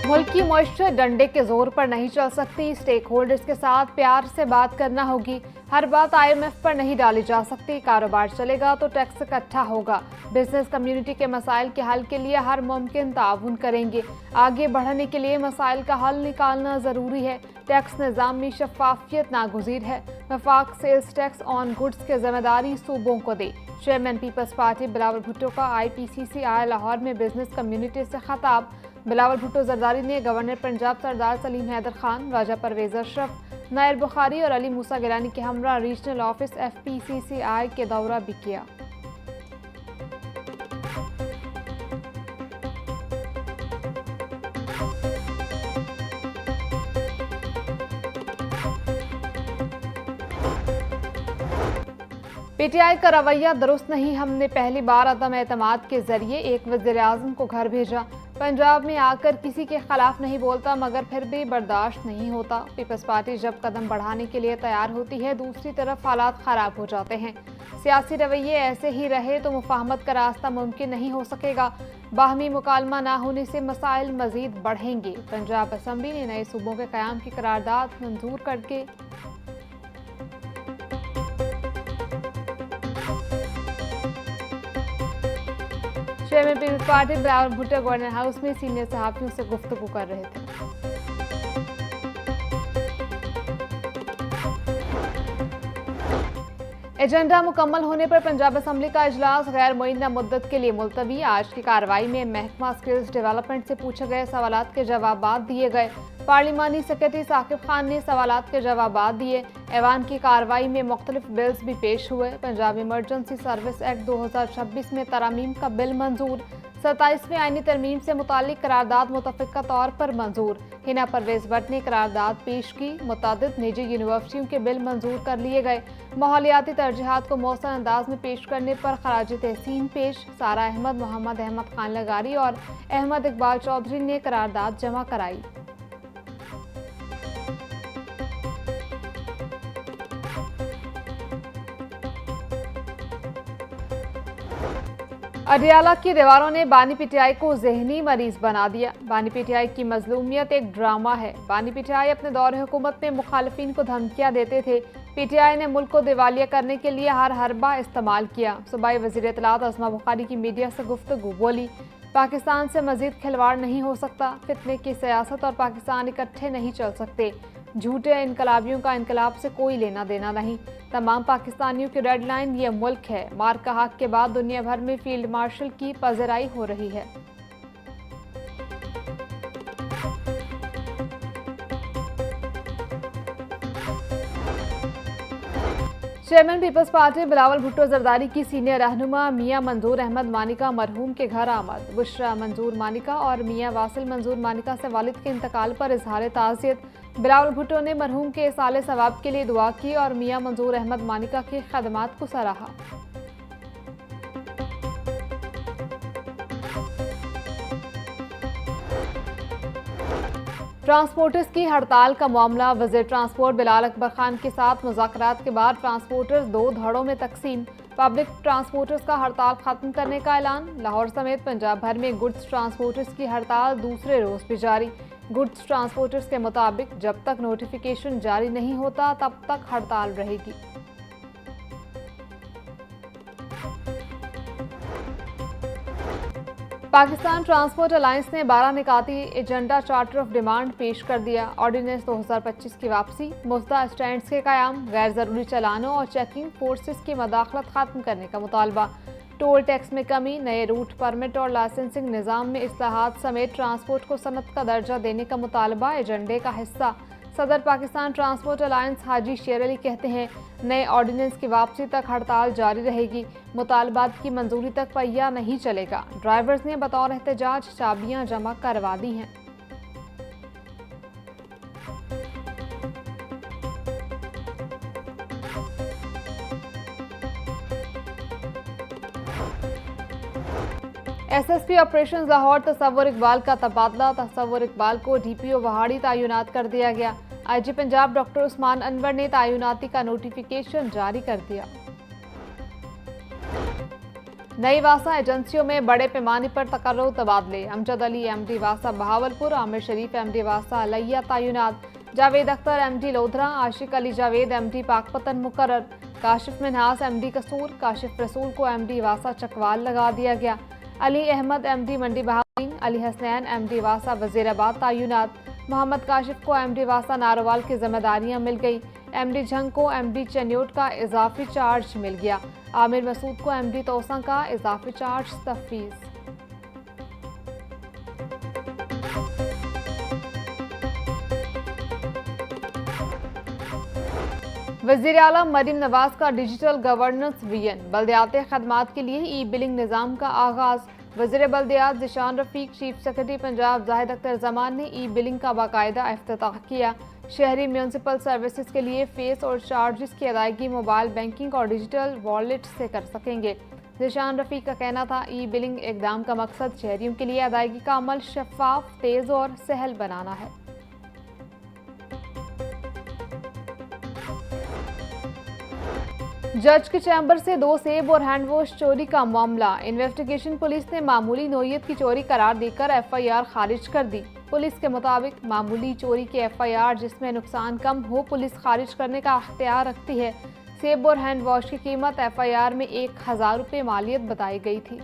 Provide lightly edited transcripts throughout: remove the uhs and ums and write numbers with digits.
मुल्क की मॉइस्चर डंडे के जोर पर नहीं चल सकती। स्टेक होल्डर्स के साथ प्यार से बात करना होगी। हर बात IMF पर नहीं डाली जा सकती। कारोबार चलेगा तो टैक्स इकट्ठा होगा। बिजनेस कम्युनिटी के मसाइल के हल के लिए हर मुमकिन ताउन करेंगे। आगे बढ़ने के लिए मसाइल का हल निकालना जरूरी है। टैक्स निज़ाम में शफाफियत नागुज़ीर है। वफाक सेल्स टैक्स ऑन गुड्स की जिम्मेदारी सूबों को दे। चेयरमैन पीपल्स पार्टी बिलावल भुट्टो का IPCCI लाहौर में बिजनेस कम्युनिटी से खिताब। बिलावल भुट्टो जरदारी ने गवर्नर पंजाब सरदार सलीम हैदर खान, राजा परवेज अशरफ, नायर बुखारी और अली मूसा गिलानी के हमरा रीजनल ऑफिस FPCCI के दौरा भी किया। PTI का रवैया दुरुस्त नहीं। हमने पहली बार अदम एतमाद के जरिए एक वज़ीर आज़म को घर भेजा। पंजाब में आकर किसी के खिलाफ नहीं बोलता, मगर फिर भी बर्दाश्त नहीं होता। पीपल्स पार्टी जब कदम बढ़ाने के लिए तैयार होती है, दूसरी तरफ हालात खराब हो जाते हैं। सियासी रवैये ऐसे ही रहे तो मुफाहमत का रास्ता मुमकिन नहीं हो सकेगा। बाहमी मुकालमा ना होने से मसाइल मजीद बढ़ेंगे। पंजाब असम्बली ने नए सूबों के क़याम की करारदाद मंजूर करके chairman Peoples Party Bilawal Bhutto governor house में सीनियर सहाफ़ियों से गुफ्तगू कर रहे थे। एजेंडा मुकम्मल होने पर पंजाब असम्बली का इजलास गैर मुअय्यना मुद्दत के लिए मुलतवी। आज की कार्रवाई में महकमा स्किल्स डेवलपमेंट से पूछे गए सवालात के जवाबात दिए गए। पार्लिमानी सेक्रेटरी साकिब खान ने सवालात के जवाबात दिए। ऐवान की कार्रवाई में मुख्तलिफ बिल्स भी पेश हुए। पंजाब इमरजेंसी सर्विस एक्ट 2026 में तरमीम का बिल मंजूर। 27वें आईनी तरमीम से मुतालिक करारदाद मुतफ़िका तौर पर मंजूर। हिना परवेज भट्ट ने करारदाद पेश की। मुतादिद निजी यूनिवर्सिटियों के बिल मंजूर कर लिए गए। माहौलियाती तरजीहात को मौसर अंदाज में पेश करने पर खराज तहसीन पेश। सारा अहमद, मोहम्मद अहमद खान लगारी और अहमद इकबाल चौधरी ने करारदाद जमा कराई। अडियाला की दीवारों ने बानी PTI को जहनी मरीज बना दिया। बानी PTI की मजलूमियत एक ड्रामा है। बानी PTI अपने दौर हुकूमत में मुखालिफिन को धमकियां देते थे। PTI ने मुल्क को दिवालिया करने के लिए हर हरबा इस्तेमाल किया। सूबाई वज़ीर इत्तलात अज़मा बुखारी की मीडिया से गुफ्तगू बोली, पाकिस्तान से मजीद खिलवाड़ नहीं हो सकता। फितने की सियासत और पाकिस्तान इकट्ठे नहीं चल सकते। झूठे इनकलाबियों का इनकलाब से कोई लेना देना नहीं। तमाम पाकिस्तानियों की रेड लाइन ये मुल्क है। मार का हक के बाद दुनिया भर में फील्ड मार्शल की पजराई हो रही है। चेयरमैन पीपल्स पार्टी बिलावल भुट्टो जरदारी की सीनियर रहनुमा मियां मंजूर अहमद मानिका मरहूम के घर आमद। बुशरा मंजूर मानिका और मियां वासिल मंजूर मानिका से वालिद के इंतकाल पर इजहार ताज़ियत। बिलावल भुट्टो ने मरहूम के साले सवाब के लिए दुआ की और मियां मंजूर अहमद मानिका की खदमात को सराहा। ट्रांसपोर्टर्स की हड़ताल का मामला। वज़ीर ट्रांसपोर्ट बिलाल अकबर खान के साथ मुज़ाकरात के बाद ट्रांसपोर्टर्स 2 धड़ों में तकसीम। पब्लिक ट्रांसपोर्टर्स का हड़ताल खत्म करने का ऐलान। लाहौर समेत पंजाब भर में गुड्स ट्रांसपोर्टर्स की हड़ताल दूसरे रोज भी जारी। गुड्स ट्रांसपोर्टर्स के मुताबिक जब तक नोटिफिकेशन जारी नहीं होता तब तक हड़ताल रहेगी। पाकिस्तान ट्रांसपोर्ट अलायंस ने 12 निकाती एजेंडा चार्टर ऑफ डिमांड पेश कर दिया। ऑर्डिनेंस 2025 की वापसी, मुफ्ता स्टैंड्स के क़याम, गैर ज़रूरी चलानों और चेकिंग फोर्सेस की मदाखलत खत्म करने का मुतालबा, टोल टैक्स में कमी, नए रूट परमिट और लाइसेंसिंग निज़ाम में इस्लाहात समेत ट्रांसपोर्ट को सनत का दर्जा देने का मुतालबा एजेंडे का हिस्सा। सदर पाकिस्तान ट्रांसपोर्ट अलायंस हाजी शेर अली कहते हैं, नए ऑर्डिनेंस की वापसी तक हड़ताल जारी रहेगी। मुतालबात की मंजूरी तक पहिया नहीं चलेगा। ड्राइवर्स ने बतौर एहतजाज चाबियां जमा करवा दी हैं। SSP ऑपरेशन लाहौर तसव्वुर इकबाल का तबादला। तसव्वुर इकबाल को DPO वहाड़ी तैनात कर दिया गया। IG पंजाब डॉक्टर उस्मान अनवर ने तैनाती का नोटिफिकेशन जारी कर दिया। नई वासा एजेंसियों में बड़े पैमाने पर तकर्रुर तबादले। अमजद अली एमडी वासा बहावलपुर, आमिर शरीफ एमडी वासा अलैया तैनात, जावेद अख्तर एमडी लोधरा, आशिक अली जावेद एमडी पाकपतन मुकर्रर, काशिफ मिन्हास एमडी कसूर, काशिफ रसूल को एमडी वासा चकवाल लगा दिया गया। अली अहमद एमडी मंडी बहादुर, अली हसनैन एमडी वासा वजीराबाद तैनात, मोहम्मद काशिफ को एमडी वासा नारोवाल की जिम्मेदारियां मिल गई। एमडी झंग को एमडी चन्योट का इजाफी चार्ज मिल गया। आमिर मसूद को एमडी तोसा का इजाफी चार्ज तफवीज। वज़ीर आला मरीम नवाज का डिजिटल गवर्नेंस विजन, बल्दियाती खदमात के लिए ई बिलिंग निज़ाम का आगाज। वज़ीर बल्दियात ज़िशान रफ़ीक, चीफ सेक्रेटरी पंजाब जाहिद अख्तर जमान ने ई बिलिंग का बाकायदा इफ्तिताह किया। शहरी म्यूनसिपल सर्विसेज के लिए फेस और चार्जेस की अदायगी मोबाइल बैंकिंग और डिजिटल वॉलेट से कर सकेंगे। ज़िशान रफ़ीक का कहना था, ई बिलिंग इक़दाम का मकसद शहरियों के लिए अदायगी का अमल शफाफ, तेज़ और सहल बनाना है। जज के चैम्बर से 2 सेब और हैंड वॉश चोरी का मामला। इन्वेस्टिगेशन पुलिस ने मामूली नोयत की चोरी करार देकर FIR खारिज कर दी। पुलिस के मुताबिक मामूली चोरी के FIR जिसमें नुकसान कम हो पुलिस खारिज करने का अख्तियार रखती है। सेब और हैंड वॉश की कीमत FIR में 1000 रुपये मालियत बताई गई थी।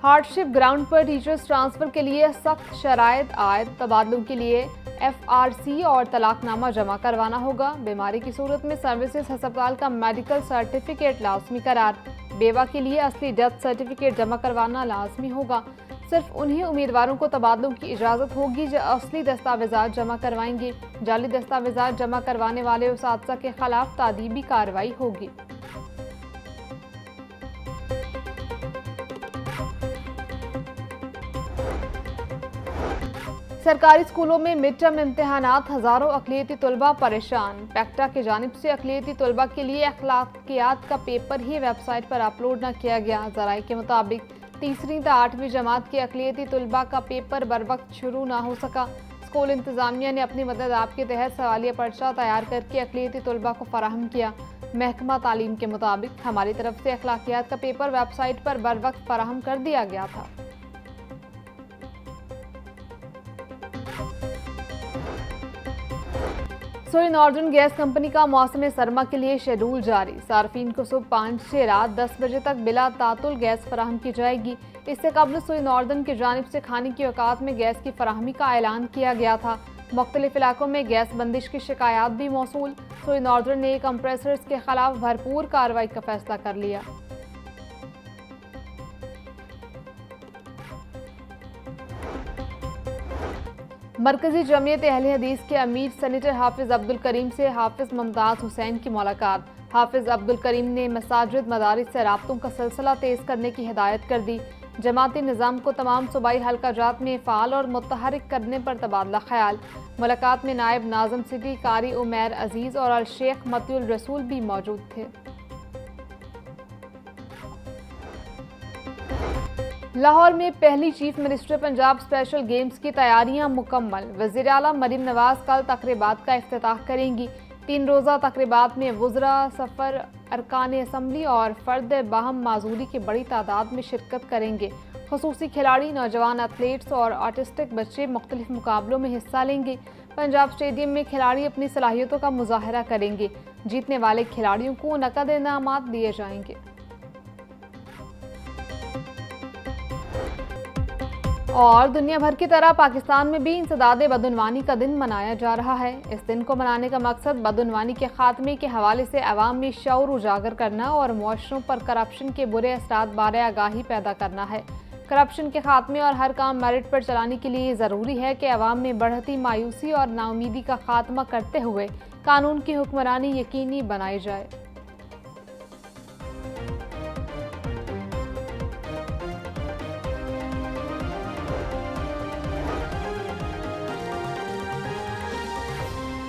हार्डशिप ग्राउंड पर टीचर्स ट्रांसफर के लिए सख्त शराइत आयद। तबादलों के लिए FRC और तलाकनामा जमा करवाना होगा। बीमारी की सूरत में सर्विसेज अस्पताल का मेडिकल सर्टिफिकेट लाजमी करार। बेवा के लिए असली डेथ सर्टिफिकेट जमा करवाना लाजमी होगा। सिर्फ उन्हीं उम्मीदवारों को तबादलों की इजाज़त होगी जो असली दस्तावेजात जमा करवाएंगे। जाली दस्तावेजात जमा करवाने वाले उसातिज़ा के खिलाफ तादीबी कार्रवाई होगी। सरकारी स्कूलों में मिड टर्म इम्तहानात, हज़ारों अक़लियती तलबा परेशान। पैक्टा की जानिब से अक़लियती तलबा के लिए अखलाकियात का पेपर ही वेबसाइट पर अपलोड न किया गया। ज़राए के मुताबिक 3वीं से 8वीं जमात के अक़लियती तलबा का पेपर बर वक्त शुरू न हो सका। स्कूल इंतज़ामिया ने अपनी मदद आप के तहत सवालिया पर्चा तैयार करके अक़लियती तलबा को फराहम किया। महकमा तालीम के मुताबिक हमारी तरफ से अखलाकियात का पेपर वेबसाइट पर बर वक्त फराहम कर दिया गया था। सोई नॉर्दर्न गैस कंपनी का मौसम सरमा के लिए शेड्यूल जारी। सार्फिन को सुबह 5 से रात 10 बजे तक बिला तातुल गैस फराहम की जाएगी। इससे कबल सोई नॉर्दर्न की जानिब से खाने की औकात में गैस की फराहमी का ऐलान किया गया था। मुख्तलिफ इलाकों में गैस बंदिश की शिकायत भी मौसूल। सोई नॉर्दर्न ने कंप्रेसर्स के खिलाफ भरपूर कार्रवाई का फैसला कर लिया। मरकजी जमीयत अहले हदीस के अमीर सेनेटर हाफिज अब्दुल करीम से हाफिज मुमताज़ हुसैन की मुलाकात। हाफिज अब्दुल करीम ने मसाजिद मदारिस से राब्तों का सिलसिला तेज़ करने की हिदायत कर दी। जमाती निज़ाम को तमाम सूबाई हल्का जात में फ़ाल और मुतहरिक करने पर तबादला ख्याल। मुलाकात में नायब नाज़िम सिटी कारी उमैर अजीज़ और अल शेख मतियुल रसूल भी मौजूद थे। लाहौर में पहली chief minister Punjab special games की तैयारियां मुकम्मल। वज़ीर आला मरीम नवाज कल तकरीबात का इफ्तिताह करेंगी। 3 रोज़ा तकरीबात में वुज़रा, सफ़र, अरकान असम्बली और फ़र्द बाहम माजूरी की बड़ी तादाद में शिरकत करेंगे। खुसूसी खिलाड़ी, नौजवान एथलीट्स और आर्टिस्टिक बच्चे मुख्तलिफ मुकाबलों में हिस्सा लेंगे। पंजाब स्टेडियम में खिलाड़ी अपनी सलाहियतों का मुजाहरा करेंगे। जीतने वाले खिलाड़ियों को नकद इनामात दिए जाएंगे। और दुनिया भर की तरह पाकिस्तान में भी इंसदाद बदउनवानी का दिन मनाया जा रहा है। इस दिन को मनाने का मकसद बदउनवानी के खात्मे के हवाले से अवाम में शऊर उजागर करना और मुआशरों पर करप्शन के बुरे असरात बारे आगाही पैदा करना है। करप्शन के खात्मे और हर काम मेरिट पर चलाने के लिए ज़रूरी है कि अवाम में बढ़ती मायूसी और नाउमीदी का खात्मा करते हुए कानून की हुक्मरानी यकीनी बनाई जाए।